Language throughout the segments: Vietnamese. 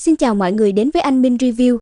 Xin chào mọi người đến với anh Minh Review.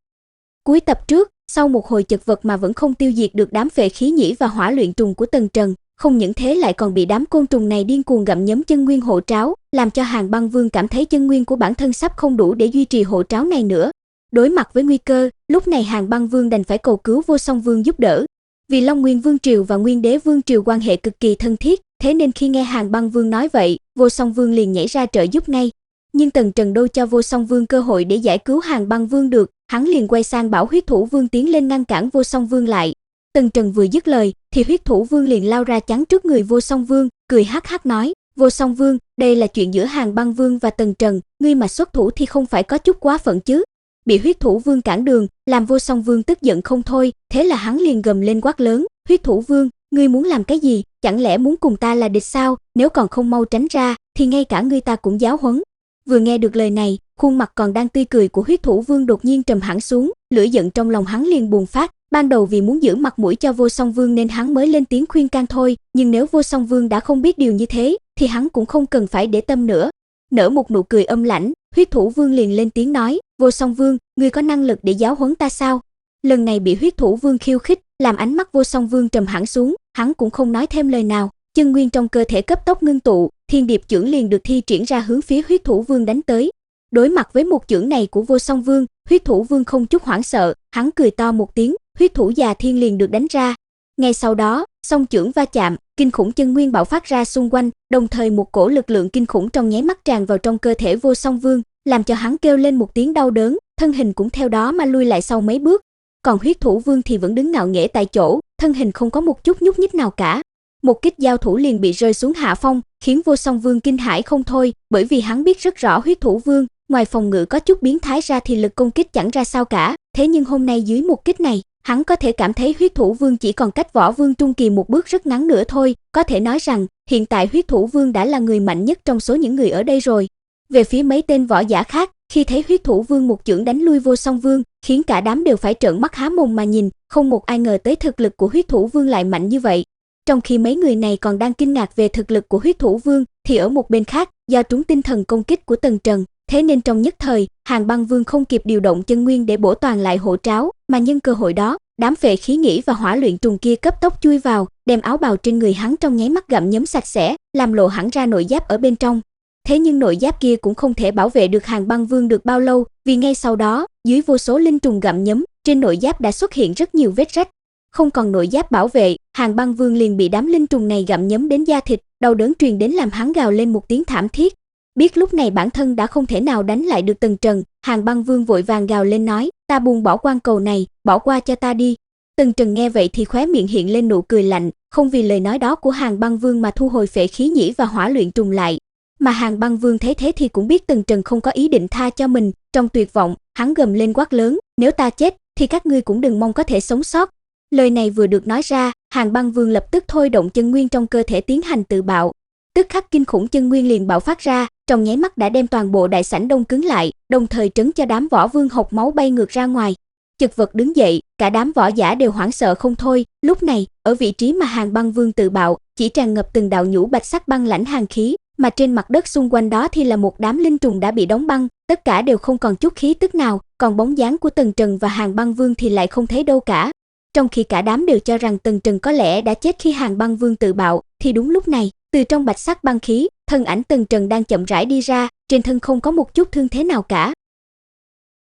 Cuối tập trước, sau một hồi chật vật mà vẫn không tiêu diệt được đám phệ khí nhĩ và hỏa luyện trùng của Tần Trần, không những thế lại còn bị đám côn trùng này điên cuồng gặm nhấm chân nguyên hộ tráo, làm cho Hàn Băng Vương cảm thấy chân nguyên của bản thân sắp không đủ để duy trì hộ tráo này nữa. Đối mặt với nguy cơ, lúc này Hàn Băng Vương đành phải cầu cứu Vô Song Vương giúp đỡ. Vì Long Nguyên Vương triều và Nguyên Đế Vương triều quan hệ cực kỳ thân thiết, thế nên khi nghe Hàn Băng Vương nói vậy, Vô Song Vương liền nhảy ra trợ giúp ngay. Nhưng Tần Trần đâu cho Vô Song Vương cơ hội để giải cứu Hàn Băng Vương được, hắn liền quay sang bảo Huyết Thủ Vương tiến lên ngăn cản Vô Song Vương lại. Tần Trần vừa dứt lời, thì Huyết Thủ Vương liền lao ra chắn trước người Vô Song Vương, cười hắc hắc nói: "Vô Song Vương, đây là chuyện giữa Hàn Băng Vương và Tần Trần, ngươi mà xuất thủ thì không phải có chút quá phận chứ?" Bị Huyết Thủ Vương cản đường, làm Vô Song Vương tức giận không thôi, thế là hắn liền gầm lên quát lớn: "Huyết Thủ Vương, ngươi muốn làm cái gì? Chẳng lẽ muốn cùng ta là địch sao? Nếu còn không mau tránh ra, thì ngay cả ngươi ta cũng giáo huấn." Vừa nghe được lời này, khuôn mặt còn đang tươi cười của Huyết Thủ Vương đột nhiên trầm hẳn xuống, lửa giận trong lòng hắn liền bùng phát. Ban đầu vì muốn giữ mặt mũi cho Vô Song Vương nên hắn mới lên tiếng khuyên can thôi, nhưng nếu Vô Song Vương đã không biết điều như thế, thì hắn cũng không cần phải để tâm nữa. Nở một nụ cười âm lãnh, Huyết Thủ Vương liền lên tiếng nói: "Vô Song Vương, ngươi có năng lực để giáo huấn ta sao?" Lần này bị Huyết Thủ Vương khiêu khích, làm ánh mắt Vô Song Vương trầm hẳn xuống, hắn cũng không nói thêm lời nào, chân nguyên trong cơ thể cấp tốc ngưng tụ, Thiên Điệp chưởng liền được thi triển ra hướng phía Huyết Thủ Vương đánh tới. Đối mặt với một chưởng này của Vô Song Vương, Huyết Thủ Vương không chút hoảng sợ, hắn cười to một tiếng, Huyết Thủ Già Thiên liền được đánh ra. Ngay sau đó, song chưởng va chạm, kinh khủng chân nguyên bạo phát ra xung quanh, đồng thời một cổ lực lượng kinh khủng trong nháy mắt tràn vào trong cơ thể Vô Song Vương, làm cho hắn kêu lên một tiếng đau đớn, thân hình cũng theo đó mà lui lại sau mấy bước. Còn Huyết Thủ Vương thì vẫn đứng ngạo nghễ tại chỗ, thân hình không có một chút nhúc nhích nào cả. Một kích giao thủ liền bị rơi xuống hạ phong, khiến Vô Song Vương kinh hãi không thôi, bởi vì hắn biết rất rõ Huyết Thủ Vương, ngoài phòng ngự có chút biến thái ra thì lực công kích chẳng ra sao cả, thế nhưng hôm nay dưới một kích này, hắn có thể cảm thấy Huyết Thủ Vương chỉ còn cách Võ Vương trung kỳ một bước rất ngắn nữa thôi, có thể nói rằng, hiện tại Huyết Thủ Vương đã là người mạnh nhất trong số những người ở đây rồi. Về phía mấy tên võ giả khác, khi thấy Huyết Thủ Vương một chưởng đánh lui Vô Song Vương, khiến cả đám đều phải trợn mắt há mồm mà nhìn, không một ai ngờ tới thực lực của Huyết Thủ Vương lại mạnh như vậy. Trong khi mấy người này còn đang kinh ngạc về thực lực của Huyết Thủ Vương, thì ở một bên khác, do trúng tinh thần công kích của Tần Trần, thế nên trong nhất thời, Hàn Băng Vương không kịp điều động chân nguyên để bổ toàn lại hộ tráo, mà nhân cơ hội đó, đám phệ khí nhĩ và hỏa luyện trùng kia cấp tốc chui vào, đem áo bào trên người hắn trong nháy mắt gặm nhấm sạch sẽ, làm lộ hẳn ra nội giáp ở bên trong. Thế nhưng nội giáp kia cũng không thể bảo vệ được Hàn Băng Vương được bao lâu, vì ngay sau đó, dưới vô số linh trùng gặm nhấm, trên nội giáp đã xuất hiện rất nhiều vết rách. Không còn nội giáp bảo vệ, Hàn Băng Vương liền bị đám linh trùng này gặm nhấm đến da thịt, đau đớn truyền đến làm hắn gào lên một tiếng thảm thiết. Biết lúc này bản thân đã không thể nào đánh lại được Tần Trần, Hàn Băng Vương vội vàng gào lên nói: "Ta buông bỏ quan cầu này, bỏ qua cho ta đi." Tần Trần nghe vậy thì khóe miệng hiện lên nụ cười lạnh, không vì lời nói đó của Hàn Băng Vương mà thu hồi phệ khí nhĩ và hỏa luyện trùng lại. Mà Hàn Băng Vương thấy thế thì cũng biết Tần Trần không có ý định tha cho mình, trong tuyệt vọng, hắn gầm lên quát lớn: "Nếu ta chết, thì các ngươi cũng đừng mong có thể sống sót." Lời này vừa được nói ra, Hàn Băng Vương lập tức thôi động chân nguyên trong cơ thể tiến hành tự bạo. Tức khắc kinh khủng chân nguyên liền bạo phát ra, trong nháy mắt đã đem toàn bộ đại sảnh đông cứng lại, đồng thời trấn cho đám võ vương hộc máu bay ngược ra ngoài. Chật vật đứng dậy, cả đám võ giả đều hoảng sợ không thôi. Lúc này, ở vị trí mà Hàn Băng Vương tự bạo, chỉ tràn ngập từng đạo nhũ bạch sắc băng lãnh hàn khí, mà trên mặt đất xung quanh đó thì là một đám linh trùng đã bị đóng băng, tất cả đều không còn chút khí tức nào, còn bóng dáng của Tần Trần và Hàn Băng Vương thì lại không thấy đâu cả. Trong khi cả đám đều cho rằng Tần Trần có lẽ đã chết khi Hàn Băng Vương tự bạo, thì đúng lúc này, từ trong bạch sắc băng khí, thân ảnh Tần Trần đang chậm rãi đi ra, trên thân không có một chút thương thế nào cả.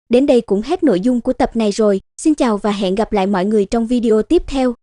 Đến đây cũng hết nội dung của tập này rồi, xin chào và hẹn gặp lại mọi người trong video tiếp theo.